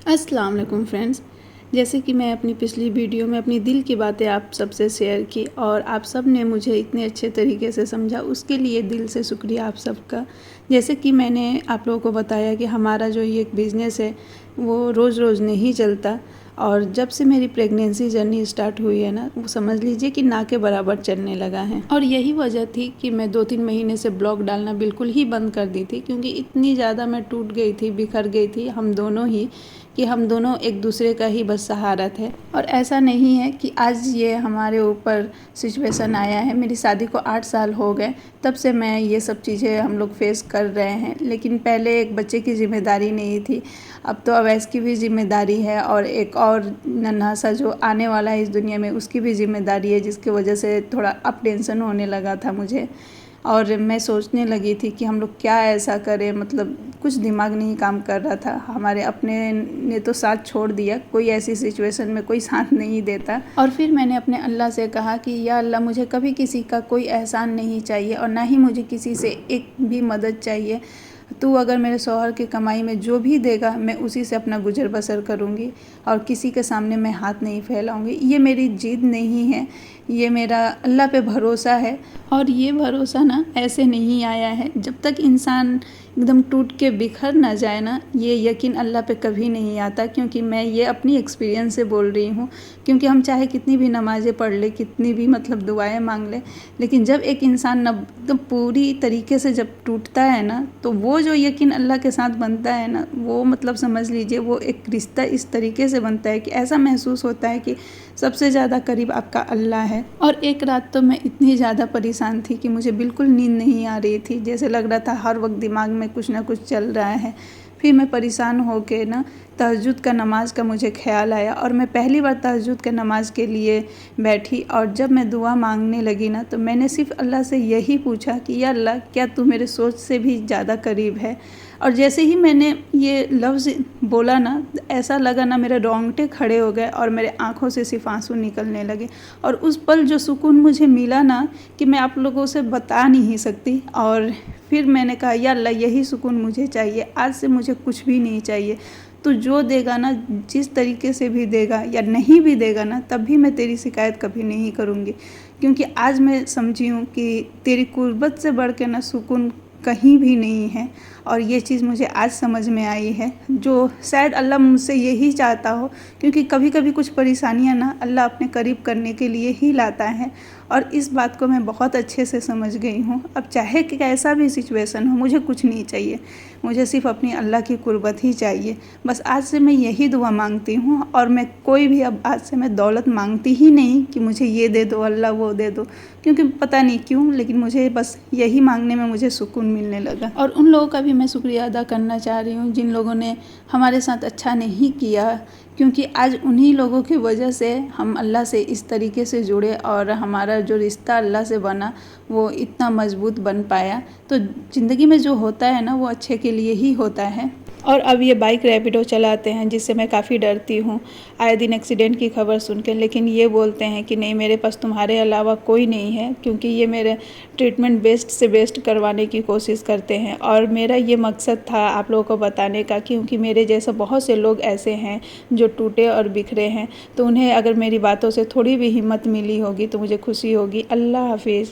अस्सलाम वालेकुम फ्रेंड्स। जैसे कि मैं अपनी पिछली वीडियो में अपनी दिल की बातें आप सबसे शेयर की और आप सब ने मुझे इतने अच्छे तरीके से समझा, उसके लिए दिल से शुक्रिया आप सबका। जैसे कि मैंने आप लोगों को बताया कि हमारा जो ये एक बिज़नेस है वो रोज़ रोज़ नहीं चलता, और जब से मेरी प्रेगनेंसी जर्नी स्टार्ट हुई है ना, वो समझ लीजिए कि ना के बराबर चलने लगा है। और यही वजह थी कि मैं 2-3 महीने से ब्लॉग डालना बिल्कुल ही बंद कर दी थी, क्योंकि इतनी ज़्यादा मैं टूट गई थी, बिखर गई थी हम दोनों ही, कि हम दोनों एक दूसरे का ही बस सहारा थे। और ऐसा नहीं है कि आज ये हमारे ऊपर सिचुएशन आया है, मेरी शादी को 8 साल हो गए, तब से मैं ये सब चीज़ें हम लोग फेस कर रहे हैं। लेकिन पहले एक बच्चे की ज़िम्मेदारी नहीं थी, अब तो अवैस की भी ज़िम्मेदारी है, और एक और नन्हा सा जो आने वाला है इस दुनिया में उसकी भी ज़िम्मेदारी है, जिसकी वजह से थोड़ा अब टेंशन होने लगा था मुझे। और मैं सोचने लगी थी कि हम लोग क्या ऐसा करें, मतलब कुछ दिमाग नहीं काम कर रहा था। हमारे अपने ने तो साथ छोड़ दिया, कोई ऐसी सिचुएशन में कोई साथ नहीं देता। और फिर मैंने अपने अल्लाह से कहा कि या अल्लाह, मुझे कभी किसी का कोई एहसान नहीं चाहिए और ना ही मुझे किसी से एक भी मदद चाहिए। तू अगर मेरे शौहर की कमाई में जो भी देगा मैं उसी से अपना गुजर बसर करूँगी, और किसी के सामने मैं हाथ नहीं फैलाऊँगी। ये मेरी जिद नहीं है, ये मेरा अल्लाह पे भरोसा है। और ये भरोसा ना ऐसे नहीं आया है, जब तक इंसान एकदम टूट के बिखर ना जाए ना, ये यकीन अल्लाह पे कभी नहीं आता। क्योंकि मैं ये अपनी एक्सपीरियंस से बोल रही हूँ, क्योंकि हम चाहे कितनी भी नमाज़ें पढ़ ले, कितनी भी मतलब दुआएं मांग ले, लेकिन जब एक इंसान एकदम पूरी तरीके से जब टूटता है ना, तो वो जो यकीन अल्लाह के साथ बनता है ना, वो मतलब समझ लीजिए वो एक रिश्ता इस तरीके से बनता है कि ऐसा महसूस होता है कि सबसे ज़्यादा करीब आपका अल्लाह है। और एक रात तो मैं इतनी ज़्यादा परेशान थी कि मुझे बिल्कुल नींद नहीं आ रही थी, जैसे लग रहा था हर वक्त दिमाग में कुछ ना कुछ चल रहा है। फिर मैं परेशान होके ना तहज्जुद का नमाज़ का मुझे ख्याल आया, और मैं पहली बार तहज्जुद के नमाज़ के लिए बैठी, और जब मैं दुआ मांगने लगी ना, तो मैंने सिर्फ अल्लाह से यही पूछा कि या अल्लाह, क्या तू मेरे सोच से भी ज़्यादा करीब है। और जैसे ही मैंने ये लफ्ज़ बोला ना, ऐसा लगा ना मेरे रोंगटे खड़े हो गए और मेरे आँखों से सिर्फ आंसू निकलने लगे। और उस पल जो सुकून मुझे मिला ना, कि मैं आप लोगों से बता नहीं सकती। और फिर मैंने कहा या अल्लाह, यही सुकून मुझे चाहिए, आज से मुझे कुछ भी नहीं चाहिए। तो जो देगा ना, जिस तरीके से भी देगा या नहीं भी देगा ना, तब भी मैं तेरी शिकायत कभी नहीं करूँगी। क्योंकि आज मैं समझी हूँ कि तेरी कुर्बत से बढ़ के ना सुकून कहीं भी नहीं है। और ये चीज़ मुझे आज समझ में आई है, जो शायद अल्लाह मुझसे यही चाहता हो। क्योंकि कभी कभी कुछ परेशानियां ना अल्लाह अपने करीब करने के लिए ही लाता है, और इस बात को मैं बहुत अच्छे से समझ गई हूँ। अब चाहे कि कैसा भी सिचुएशन हो, मुझे कुछ नहीं चाहिए, मुझे सिर्फ अपनी अल्लाह की कुर्बत ही चाहिए। बस आज से मैं यही दुआ मांगती हूँ, और मैं कोई भी अब आज से मैं दौलत मांगती ही नहीं कि मुझे ये दे दो अल्लाह, वो दे दो। क्योंकि पता नहीं क्यों, लेकिन मुझे बस यही मांगने में मुझे सुकून मिलने लगा। और उन लोगों का भी मैं शुक्रिया अदा करना चाह रही हूँ जिन लोगों ने हमारे साथ अच्छा नहीं किया, क्योंकि आज उन्हीं लोगों की वजह से हम अल्लाह से इस तरीके से जुड़े, और हमारा जो रिश्ता अल्लाह से बना वो इतना मजबूत बन पाया। तो ज़िंदगी में जो होता है ना, वो अच्छे के लिए ही होता है। और अब ये बाइक रैपिडो चलाते हैं, जिससे मैं काफ़ी डरती हूँ आए दिन एक्सीडेंट की खबर सुन के। लेकिन ये बोलते हैं कि नहीं, मेरे पास तुम्हारे अलावा कोई नहीं है, क्योंकि ये मेरे ट्रीटमेंट बेस्ट से बेस्ट करवाने की कोशिश करते हैं। और मेरा ये मकसद था आप लोगों को बताने का, क्योंकि मेरे जैसे बहुत से लोग ऐसे हैं जो टूटे और बिखरे हैं। तो उन्हें अगर मेरी बातों से थोड़ी भी हिम्मत मिली होगी तो मुझे खुशी होगी। अल्लाह हाफिज़।